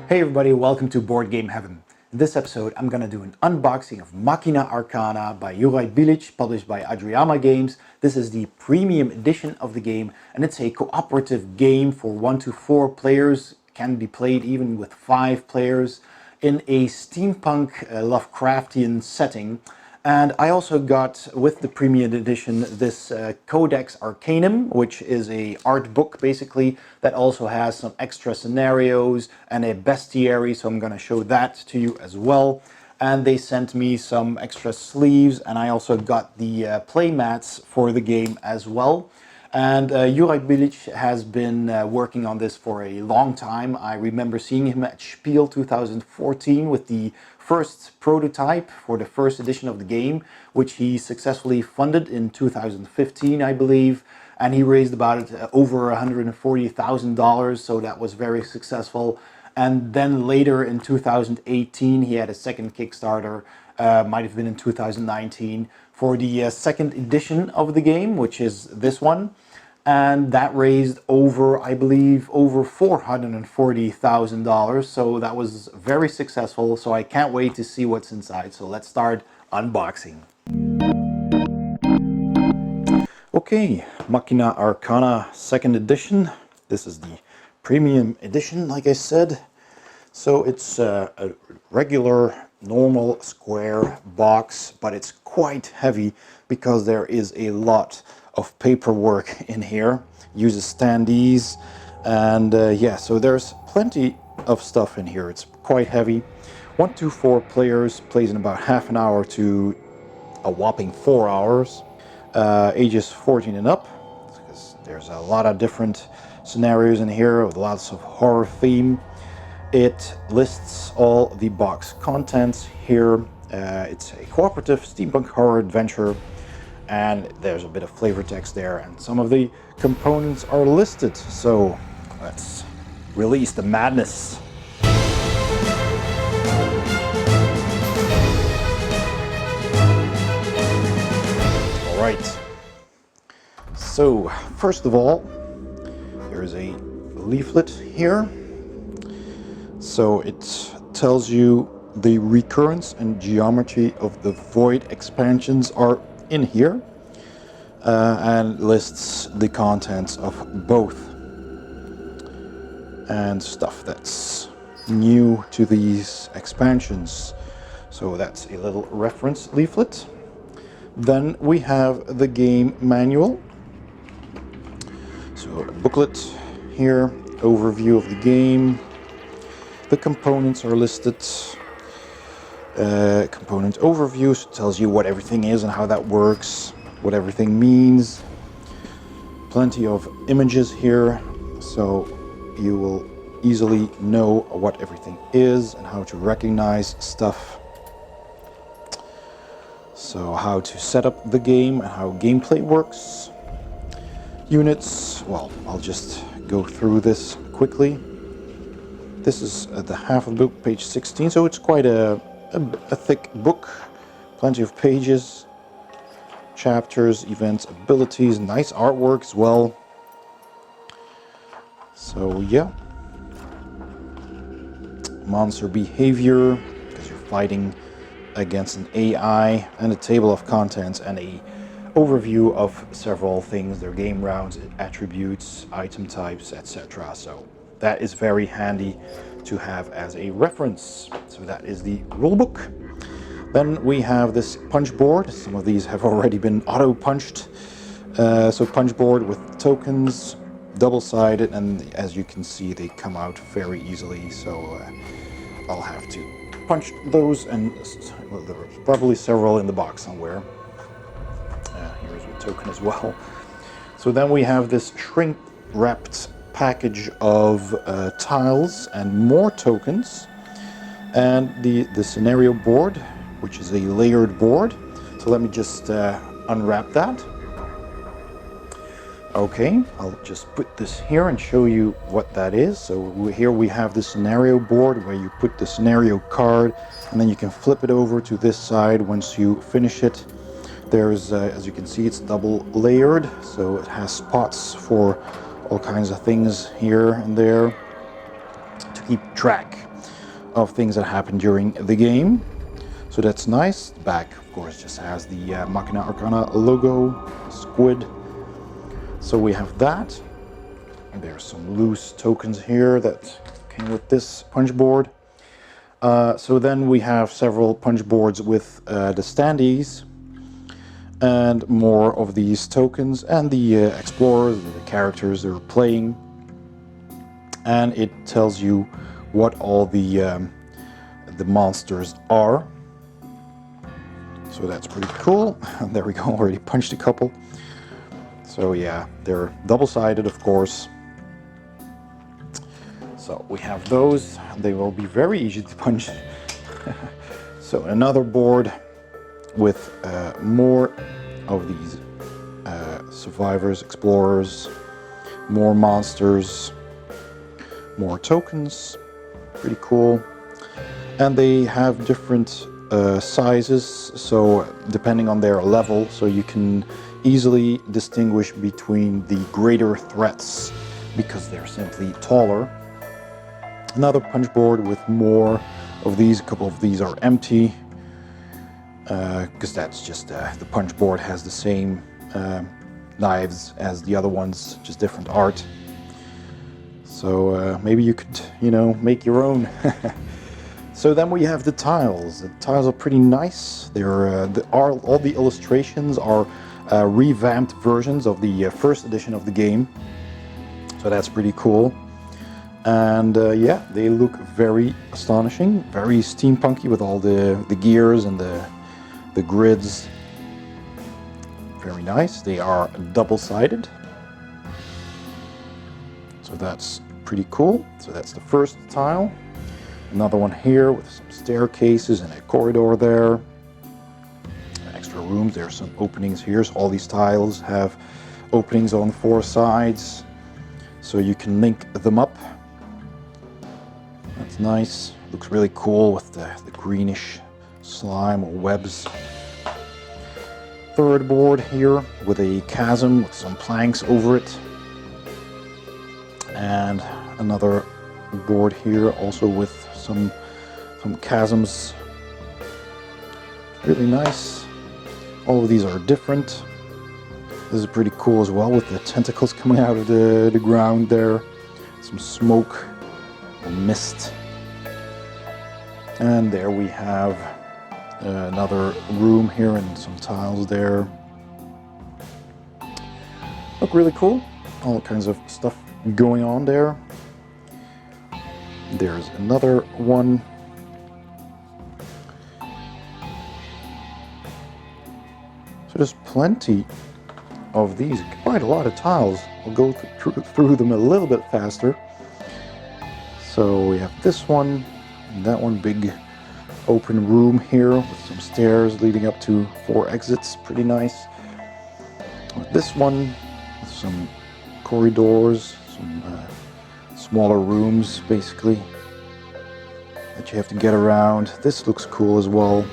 Hey everybody, welcome to Board Game Heaven. In this episode I'm gonna do an unboxing of Machina Arcana by Juraj Biliç, published by Adreama Games. This is the premium edition of the game and it's a cooperative game for 1 to 4 players. It can be played even with 5 players in a steampunk Lovecraftian setting. And I also got, with the premium edition, this Codex Arcanum, which is a art book basically that also has some extra scenarios and a bestiary, so I'm going to show that to you as well. And they sent me some extra sleeves, and I also got the playmats for the game as well. And Juraj Bilić has been working on this for a long time. I remember seeing him at Spiel 2014 with the first prototype for the first edition of the game, which he successfully funded in 2015, I believe. And he raised about over $140,000, so that was very successful. And then later in 2018, he had a second Kickstarter, might have been in 2019, for the second edition of the game, which is this one. And that raised over, I believe, over $440,000. So that was very successful. So I can't wait to see what's inside. So let's start unboxing. Okay, Machina Arcana second edition. This is the premium edition, like I said. So it's a regular, normal square box, but it's quite heavy because there is a lot of paperwork in here. Uses standees, and yeah, so there's plenty of stuff in here. It's quite heavy. 1 to 4 players, plays in about half an hour to a whopping 4 hours. Ages 14 and up, because there's a lot of different scenarios in here with lots of horror theme. It lists all the box contents here. It's a cooperative steampunk horror adventure, and there's a bit of flavor text there, and some of the components are listed. So let's release the madness. All right. So first of all, there is a leaflet here. So it tells you the recurrence and geometry of the void expansions are in here, and lists the contents of both and stuff that's new to these expansions. So that's a little reference leaflet. Then we have the game manual. So a booklet here, overview of the game. The components are listed. Component overview, so it tells you what everything is and how that works, what everything means. Plenty of images here, so you will easily know what everything is and how to recognize stuff. So how to set up the game and how gameplay works. Units, well, I'll just go through this quickly. This is at the half of the book, page 16, so it's quite a thick book. Plenty of pages, chapters, events, abilities, nice artwork as well. So yeah. Monster behavior, because you're fighting against an AI, and a table of contents and a overview of several things, their game rounds, attributes, item types, etc. So that is very handy to have as a reference. So that is the rulebook. Then we have this punch board. Some of these have already been auto punched. So punch board with tokens, double-sided, and as you can see, they come out very easily. So I'll have to punch those, and well, there are probably several in the box somewhere. Here's a token as well. So then we have this shrink-wrapped package of tiles and more tokens, and the scenario board, which is a layered board. So let me just unwrap that. Okay, I'll just put this here and show you what that is. So here we have the scenario board where you put the scenario card, and then you can flip it over to this side once you finish it. There's, as you can see, it's double layered, so it has spots for all kinds of things here and there to keep track. of things that happen during the game. So that's nice. The back, of course, just has the Machina Arcana logo, squid. So we have that. And there's some loose tokens here that came with this punch board. So then we have several punch boards with the standees and more of these tokens and the explorers, the characters they're playing. And it tells you what all the monsters are. So that's pretty cool. There we go, already punched a couple. So yeah, they're double-sided, of course. So we have those. They will be very easy to punch. So another board with more of these survivors, explorers, more monsters, more tokens. Pretty cool. And they have different sizes, so depending on their level, so you can easily distinguish between the greater threats because they're simply taller. Another punch board with more of these. A couple of these are empty because that's just the punch board has the same knives as the other ones, just different art. So maybe you could, you know, make your own. So then we have the tiles. The tiles are pretty nice. They're all the illustrations are revamped versions of the first edition of the game. So that's pretty cool. And yeah, they look very astonishing, very steampunky with all the gears and the grids. Very nice. They are double-sided. So that's pretty cool. So that's the first tile. Another one here with some staircases and a corridor there. Extra rooms. There are some openings here. So all these tiles have openings on 4 sides. So you can link them up. That's nice. Looks really cool with the greenish slime or webs. Third board here with a chasm with some planks over it. And another board here also with some chasms. Really nice. All of these are different. This is pretty cool as well with the tentacles coming out of the ground there. Some smoke and mist. And there we have another room here and some tiles there. Look really cool. All kinds of stuff going on there. There's another one. So there's plenty of these, quite a lot of tiles. I'll go through them a little bit faster. So we have this one, and that one, big open room here with some stairs leading up to 4 exits, pretty nice. With this one, with some corridors, some smaller rooms basically that you have to get around. This looks cool as well.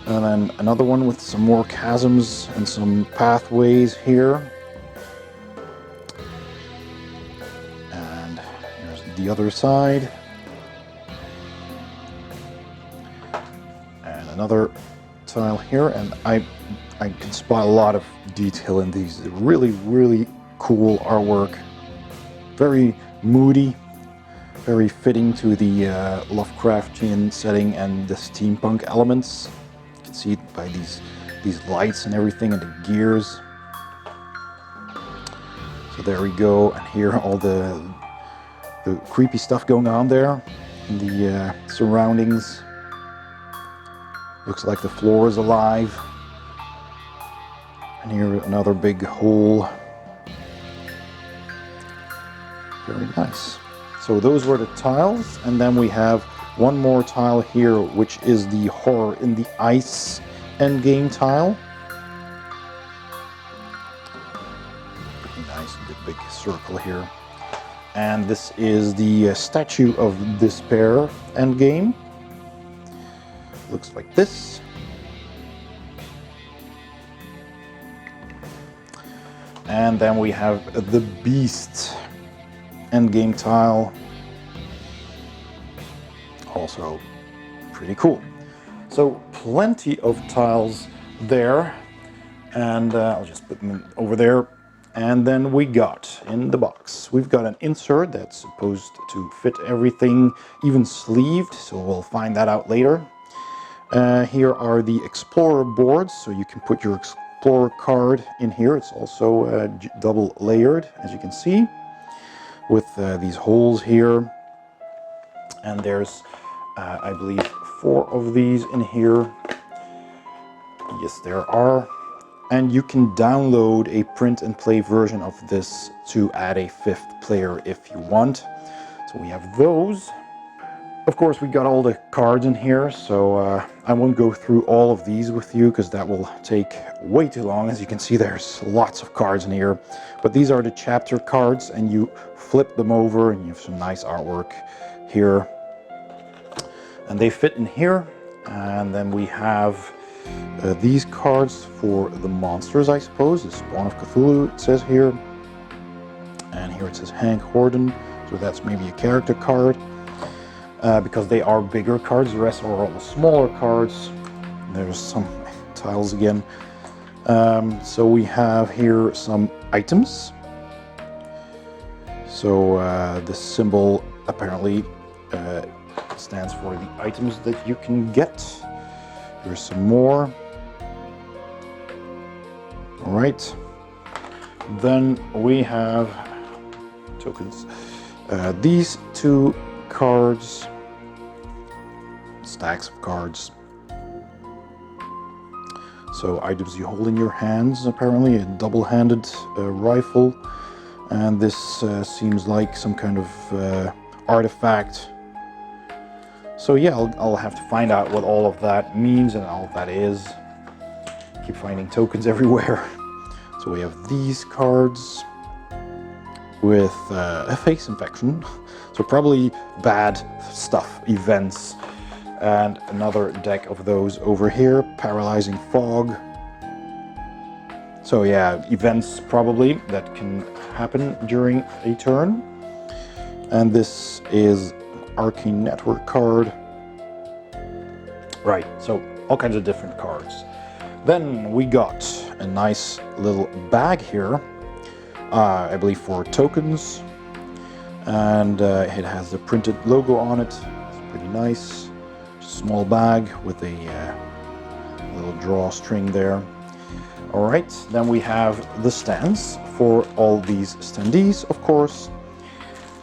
And then another one with some more chasms and some pathways here. And here's the other side. And another tile here, and I can spot a lot of detail in these. Really, really cool artwork. Very moody, very fitting to the Lovecraftian setting and the steampunk elements. You can see it by these lights and everything and the gears. So there we go, and here all the creepy stuff going on there in the surroundings. Looks like the floor is alive. And here another big hole. Very nice. So those were the tiles, and then we have one more tile here, which is the horror in the ice endgame tile. Pretty nice, big circle here. And this is the Statue of Despair endgame. Looks like this. And then we have the Beast endgame tile. also pretty cool. So plenty of tiles there, and I'll just put them over there. And then we got in the box, we've got an insert that's supposed to fit everything, even sleeved, so we'll find that out later. Here are the Explorer boards, so you can put your Explorer card in here. It's also double layered, as you can see, with these holes here. And there's, I believe, 4 of these in here. Yes, there are. And you can download a print and play version of this to add a 5th player if you want. So we have those. Of course, we got all the cards in here, so I won't go through all of these with you because that will take way too long. As you can see, there's lots of cards in here. But these are the chapter cards, and you flip them over and you have some nice artwork here. And they fit in here. And then we have these cards for the monsters, I suppose. The Spawn of Cthulhu, it says here. And here it says Hank Horden, so that's maybe a character card. Because they are bigger cards, the rest are all smaller cards. There's some tiles again. So we have here some items. So this symbol apparently stands for the items that you can get. There's some more. All right. Then we have tokens. These 2 cards, stacks of cards. So items you hold in your hands, apparently a double-handed rifle, and this seems like some kind of artifact. So yeah, I'll have to find out what all of that means and all of that is. Keep finding tokens everywhere. So we have these cards with a face infection. So probably bad stuff, events. And another deck of those over here, paralyzing fog. So yeah, events probably that can happen during a turn. And this is Arcane Network card. Right, so all kinds of different cards. Then we got a nice little bag here, I believe for tokens. And it has the printed logo on it. It's pretty nice. Small bag with a little drawstring there. All right, then we have the stands for all these standees, of course.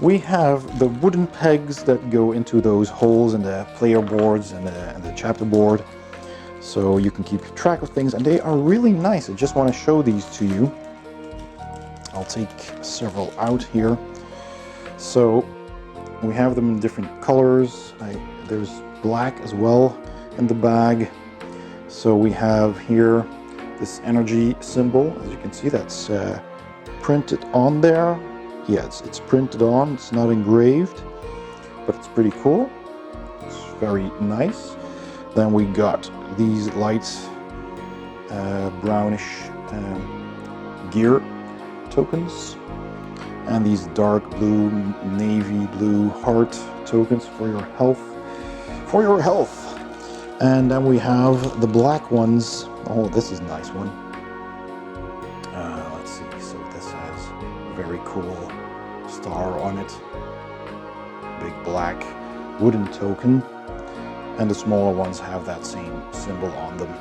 We have the wooden pegs that go into those holes in the player boards and the chapter board, so you can keep track of things, and they are really nice. I just want to show these to you. I'll take several out here. So we have them in different colors. There's black as well in the bag. So we have here this energy symbol. As you can see, that's printed on there. Yeah, it's printed on, it's not engraved, but it's pretty cool. It's very nice. Then we got these light brownish gear tokens, and these dark blue, navy blue heart tokens for your health. And then we have the black ones. Oh, this is a nice one. Let's see, so this has a very cool star on it. Big black wooden token. And the smaller ones have that same symbol on them.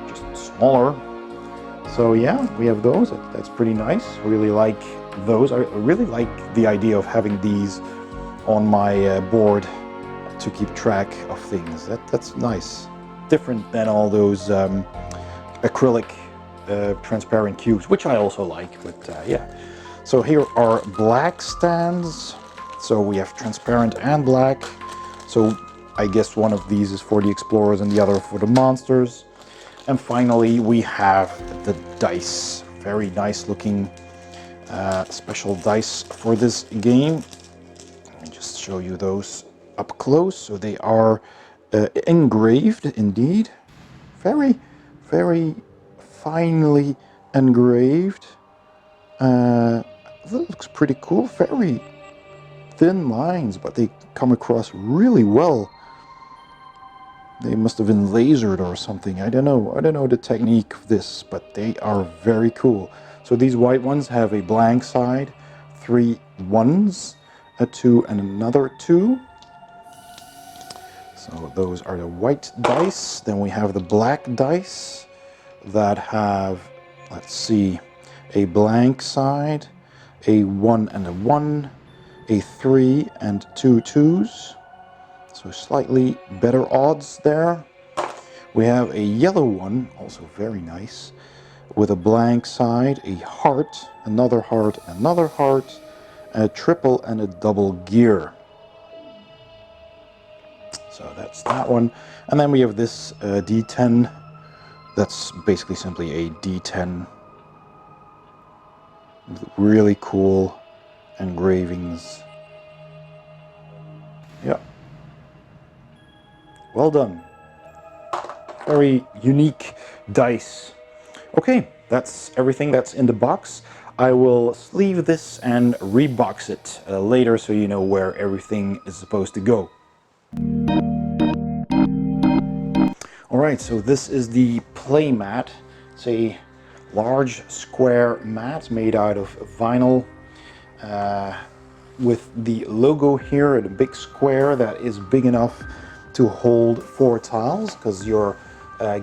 Just smaller. So yeah, we have those. That's pretty nice. Really like those. I really like the idea of having these on my board to keep track of things. That's nice. Different than all those acrylic transparent cubes, which I also like, but yeah. So here are black stands. So we have transparent and black. So I guess one of these is for the explorers and the other for the monsters. And finally we have the dice. Very nice looking special dice for this game. Let me just show you those up close. So they are engraved indeed. Very, very finely engraved. That looks pretty cool. Very thin lines, but they come across really well. They must have been lasered or something. I don't know the technique of this, but they are very cool. So these white ones have a blank side, 3 1s, a 2 and another 2. So those are the white dice. Then we have the black dice that have, let's see, a blank side, a 1 and a 1, a 3 and 2 2s. So slightly better odds there. We have a yellow one, also very nice, with a blank side, a heart, another heart, another heart, a triple and a double gear. So that's that one. And then we have this D10. That's basically simply a D10 with really cool engravings. Yeah. Well done. Very unique dice. Okay, that's everything that's in the box. I will sleeve this and rebox it later so you know where everything is supposed to go. Alright, so this is the playmat. It's a large square mat made out of vinyl with the logo here, the big square that is big enough to hold 4 tiles, because your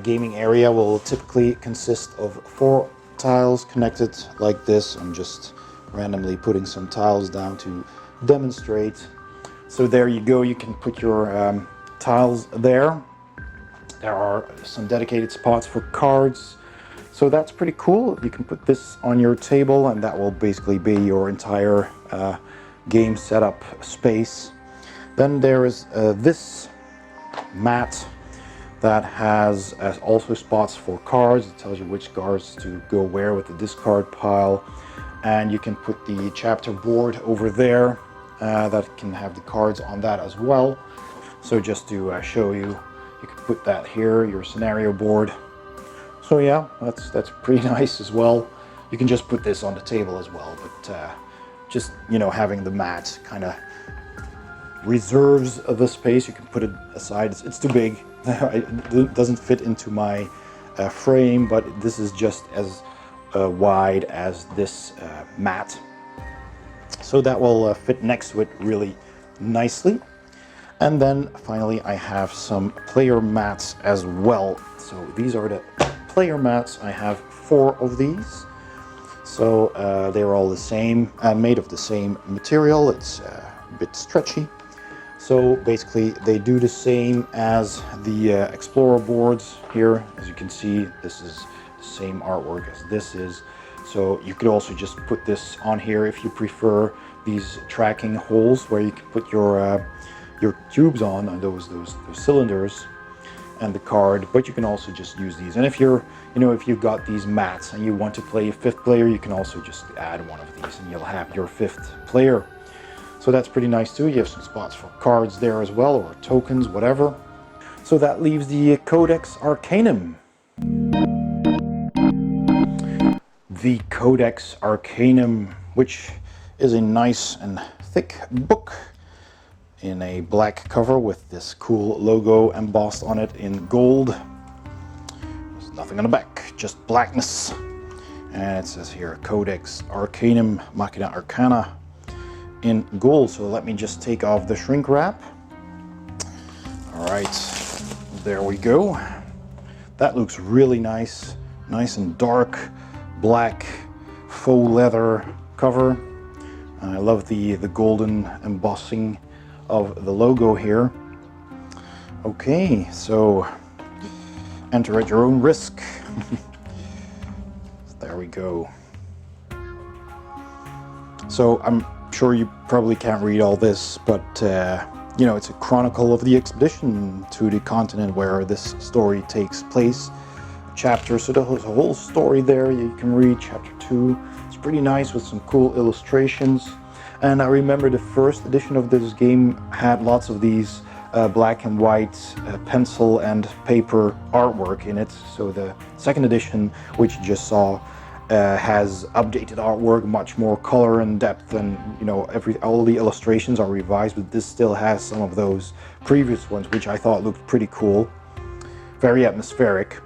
gaming area will typically consist of 4 tiles connected like this. I'm just randomly putting some tiles down to demonstrate. So there you go, you can put your tiles there. There are some dedicated spots for cards, so that's pretty cool. You can put this on your table and that will basically be your entire game setup space. Then there is this mat that has also spots for cards. It tells you which cards to go where with the discard pile, and you can put the chapter board over there that can have the cards on that as well. So just to show you, you can put that here, your scenario board. So yeah, that's pretty nice as well. You can just put this on the table as well, but just, you know, having the mat kind of reserves the space. You can put it aside. It's too big. It doesn't fit into my frame, but this is just as wide as this mat. So that will fit next to it really nicely. And then finally I have some player mats as well. So these are the player mats. I have 4 of these. So they're all the same, made of the same material. It's a bit stretchy. So basically they do the same as the Explorer boards here. As you can see, this is the same artwork as this is. So you could also just put this on here if you prefer these tracking holes where you can put your tubes on those cylinders and the card, but you can also just use these. And if you're, you know, if you've got these mats and you want to play a 5th player, you can also just add one of these and you'll have your 5th player. So that's pretty nice too. You have some spots for cards there as well, or tokens, whatever. So that leaves the Codex Arcanum. The Codex Arcanum, which is a nice and thick book in a black cover with this cool logo embossed on it in gold. There's nothing on the back, just blackness. And it says here, Codex Arcanum, Machina Arcana in gold. So let me just take off the shrink wrap. All right, there we go. That looks really nice. Nice and dark, black, faux leather cover. I love the golden embossing of the logo here. Okay, so enter at your own risk. There we go. So I'm sure you probably can't read all this, but you know, it's a chronicle of the expedition to the continent where this story takes place. Chapter, so there's a whole story there you can read. Chapter 2, it's pretty nice with some cool illustrations. And I remember the first edition of this game had lots of these black and white pencil and paper artwork in it. So the second edition, which you just saw, has updated artwork, much more color and depth, and you know, all the illustrations are revised, but this still has some of those previous ones, which I thought looked pretty cool. Very atmospheric.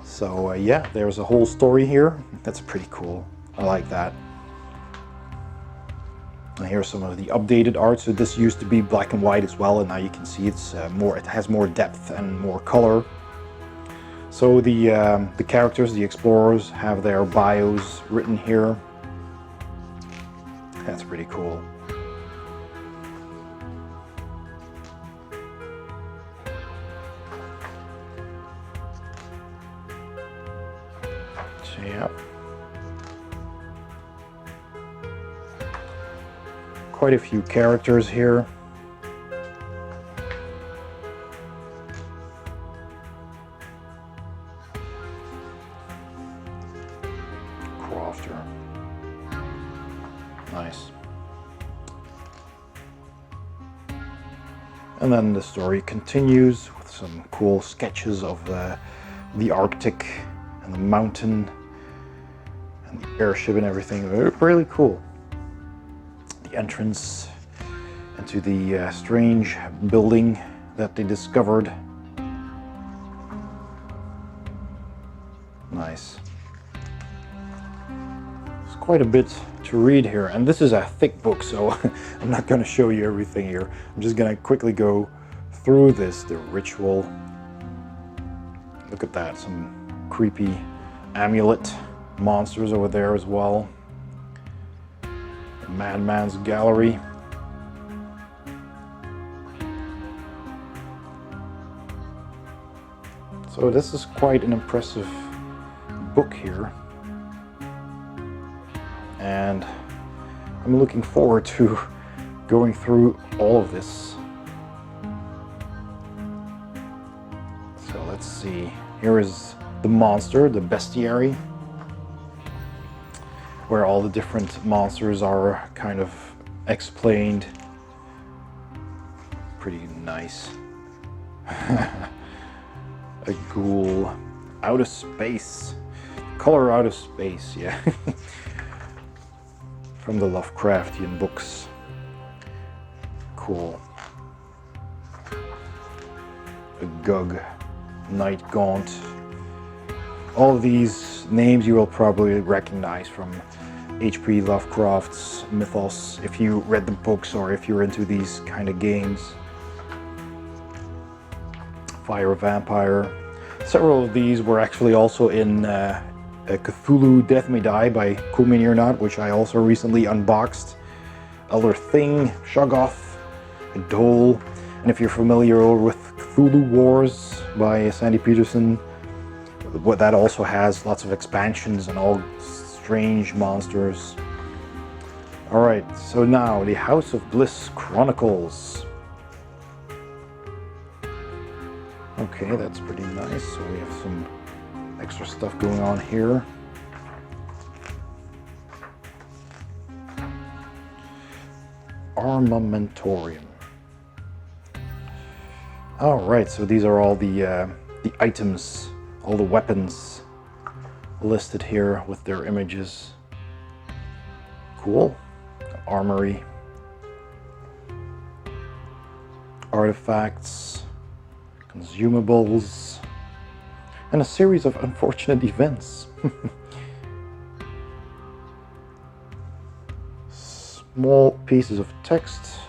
So yeah, there's a whole story here. That's pretty cool. I like that. And here's some of the updated art. So this used to be black and white as well, and now you can see it's it has more depth and more color. So the characters, the explorers, have their bios written here. That's pretty cool. So yeah. Quite a few characters here. Crofter. Nice. And then the story continues with some cool sketches of the Arctic and the mountain and the airship and everything. Really cool. The entrance into the strange building that they discovered. Nice. There's quite a bit to read here, and this is a thick book, so I'm not going to show you everything here. I'm just going to quickly go through this. The ritual. Look at that, some creepy amulet monsters over there as well. Madman's Gallery. So this is quite an impressive book here, and I'm looking forward to going through all of this. So let's see, here is the monster, the bestiary, where all the different monsters are kind of explained. Pretty nice. A ghoul. Out of space. Color out of space, yeah. From the Lovecraftian books. Cool. A Gug. Night Gaunt. All of these names you will probably recognize from H.P. Lovecraft's mythos, if you read the books or if you're into these kind of games. Fire Vampire. Several of these were actually also in Cthulhu Death May Die by Not, which I also recently unboxed. Elder Thing, Shoggoth, Dole, and if you're familiar with Cthulhu Wars by Sandy Peterson, what that also has lots of expansions and all strange monsters. Alright, so now the House of Bliss Chronicles. Okay, that's pretty nice. So we have some extra stuff going on here. Armamentorium. Alright, so these are all the items, all the weapons listed here with their images. Cool. Armory. Artifacts. Consumables. And a series of unfortunate events. Small pieces of text.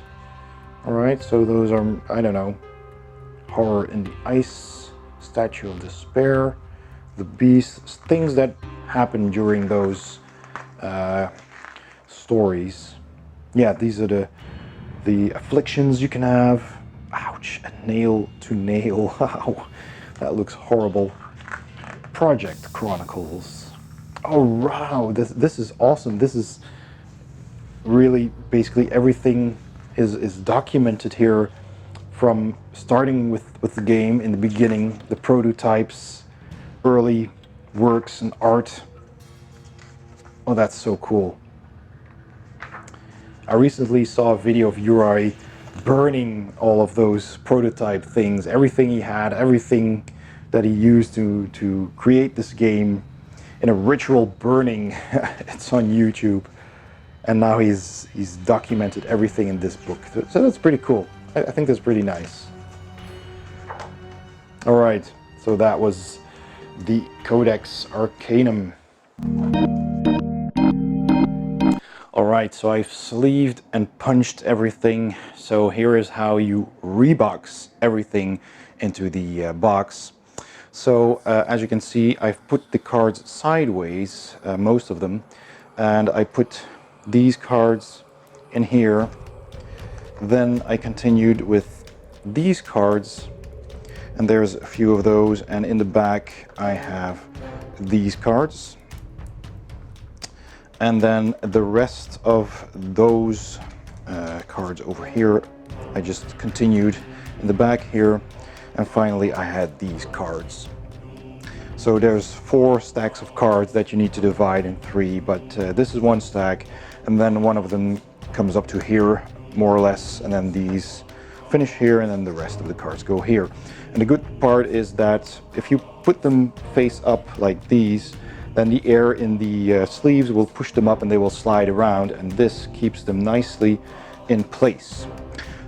Alright, so those are, I don't know, Horror in the Ice, Statue of Despair, The Beast, things that happen during those stories. Yeah, these are the afflictions you can have. Ouch, a nail to nail. Wow, that looks horrible. Project Chronicles. Oh wow, this is awesome. This is really basically everything is documented here, from starting with the game in the beginning, the prototypes, early works and art. Oh, that's so cool. I recently saw a video of Juraj burning all of those prototype things, everything he had, everything that he used to create this game, in a ritual burning. It's on YouTube, and now he's documented everything in this book. So that's pretty cool. I think that's pretty nice. All right, so that was the Codex Arcanum. All right, so I've sleeved and punched everything. So here is how you rebox everything into the box. So as you can see, I've put the cards sideways, most of them, and I put these cards in here. Then I continued with these cards, and there's a few of those, and in the back I have these cards. And then the rest of those cards over here, I just continued in the back here. And finally I had these cards. So there's 4 stacks of cards that you need to divide in 3, but this is 1 stack, and then one of them comes up to here, more or less, and then these finish here, and then the rest of the cards go here. And the good part is that if you put them face up like these, then the air in the sleeves will push them up and they will slide around, and this keeps them nicely in place.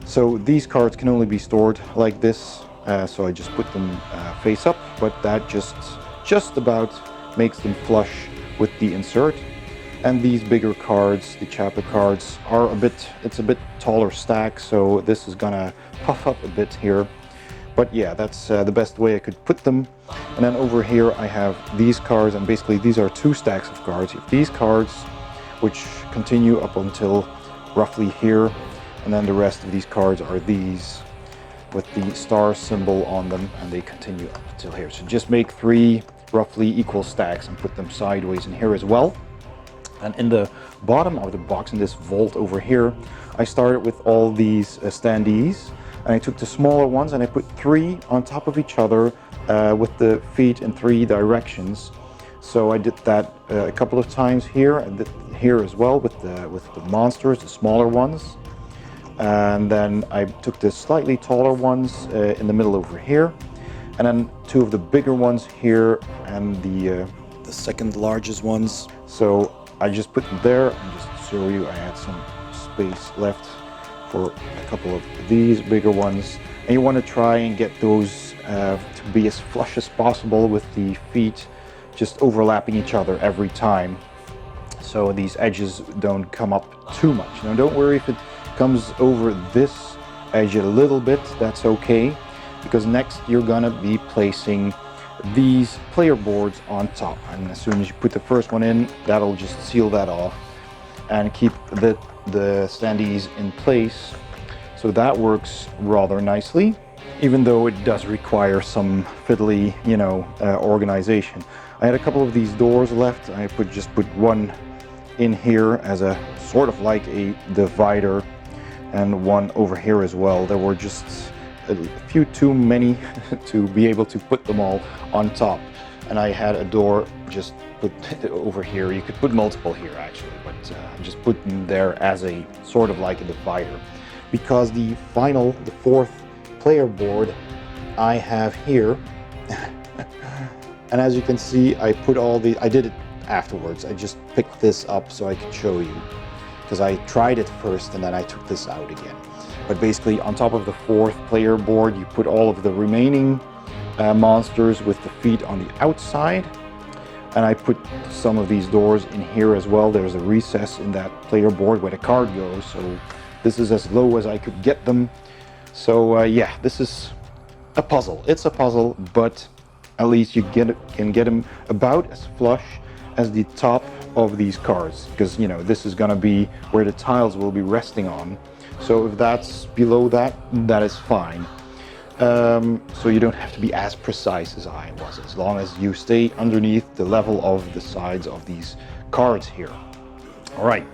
So these cards can only be stored like this, so I just put them face up, but that just about makes them flush with the insert. And these bigger cards, the chapter cards, are it's a bit taller stack, so this is gonna puff up a bit here. But yeah, that's the best way I could put them. And then over here I have these cards, and basically these are 2 stacks of cards. You have these cards, which continue up until roughly here, and then the rest of these cards are these with the star symbol on them, and they continue up until here. So just make 3 roughly equal stacks and put them sideways in here as well. And in the bottom of the box, in this vault over here, I started with all these standees. And I took the smaller ones and I put 3 on top of each other with the feet in 3 directions. So I did that a couple of times here, and here as well with the monsters, the smaller ones. And then I took the slightly taller ones in the middle over here, and then 2 of the bigger ones here, and the second largest ones. So I just put them there, and just to show you, I had some space left for a couple of these bigger ones. And you want to try and get those to be as flush as possible, with the feet just overlapping each other every time, so these edges don't come up too much. Now don't worry if it comes over this edge a little bit, that's okay, because next you're gonna be placing these player boards on top, and as soon as you put the first one in, that'll just seal that off and keep the standees in place. So that works rather nicely, even though it does require some fiddly, organization. I had a couple of these doors left. I just put one in here as a sort of like a divider, and one over here as well. There were just a few too many to be able to put them all on top. And I had a door just put over here. You could put multiple here actually, but just put them there as a sort of like a divider. Because the 4th player board I have here, and as you can see, I did it afterwards. I just picked this up so I could show you, because I tried it first and then I took this out again. But basically on top of the 4th player board, you put all of the remaining monsters with the feet on the outside, and I put some of these doors in here as well. There's a recess in that player board where the card goes, so this is as low as I could get them. So yeah, this is a puzzle. It's a puzzle, but at least you can get them about as flush as the top of these cards, because this is gonna be where the tiles will be resting on. So if that's below that, that is fine. So you don't have to be as precise as I was, as long as you stay underneath the level of the sides of these cards here. All right,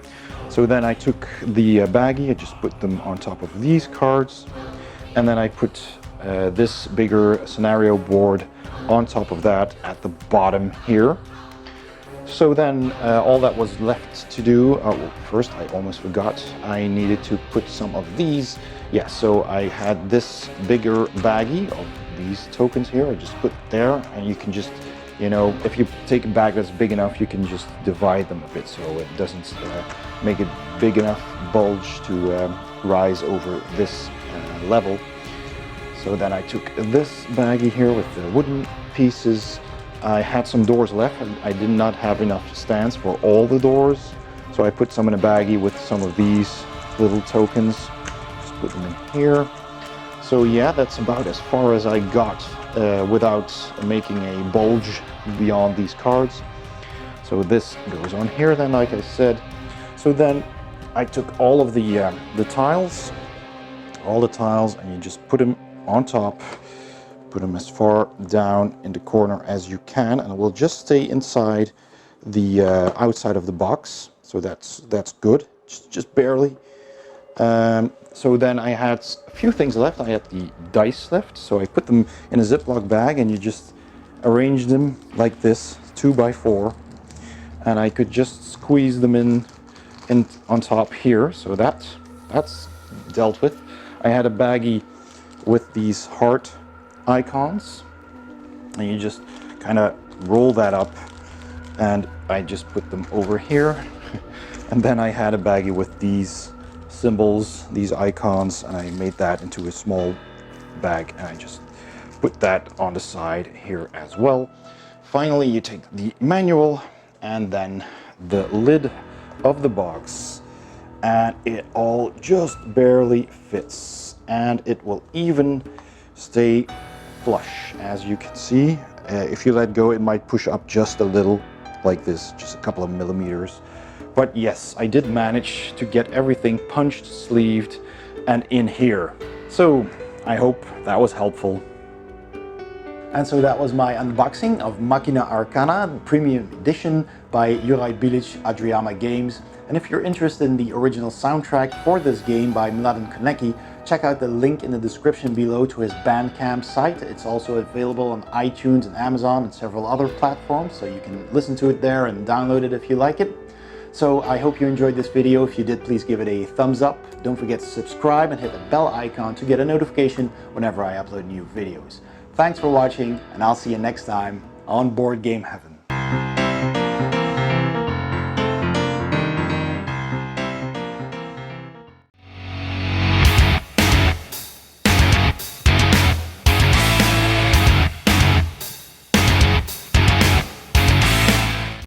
so then I took the baggie, I just put them on top of these cards, and then I put this bigger scenario board on top of that at the bottom here. So then all that was left to do, first I almost forgot, I needed to put some of these. Yeah, so I had this bigger baggie of these tokens here, I just put there, and you can just You know, if you take a bag that's big enough, you can just divide them a bit so it doesn't make it big enough bulge to rise over this level. So then I took this baggie here with the wooden pieces. I had some doors left and I did not have enough stands for all the doors. So I put some in a baggie with some of these little tokens. Just put them in here. So yeah, that's about as far as I got without making a bulge beyond these cards. So this goes on here then, like I said. So then I took all of the tiles, and you just put them on top, put them as far down in the corner as you can, and it will just stay inside the outside of the box. So that's good, just barely. So then I had a few things left. I had the dice left, so I put them in a Ziploc bag and you just arrange them like this, 2 by 4, and I could just squeeze them in on top here. So that's dealt with. I had a baggie with these heart icons, and you just kind of roll that up, and I just put them over here. And then I had a baggie with these symbols, these icons, and I made that into a small bag, and I just put that on the side here as well. Finally, you take the manual and then the lid of the box, and it all just barely fits, and it will even stay flush. As you can see, if you let go, it might push up just a little like this, just a couple of millimeters. But yes, I did manage to get everything punched, sleeved, and in here. So I hope that was helpful. And so that was my unboxing of Machina Arcana Premium Edition by Juraj Biliç, Adreama Games. And if you're interested in the original soundtrack for this game by Mladen Konecki, check out the link in the description below to his Bandcamp site. It's also available on iTunes and Amazon and several other platforms, so you can listen to it there and download it if you like it. So I hope you enjoyed this video. If you did, please give it a thumbs up. Don't forget to subscribe and hit the bell icon to get a notification whenever I upload new videos. Thanks for watching, and I'll see you next time on Board Game Heaven.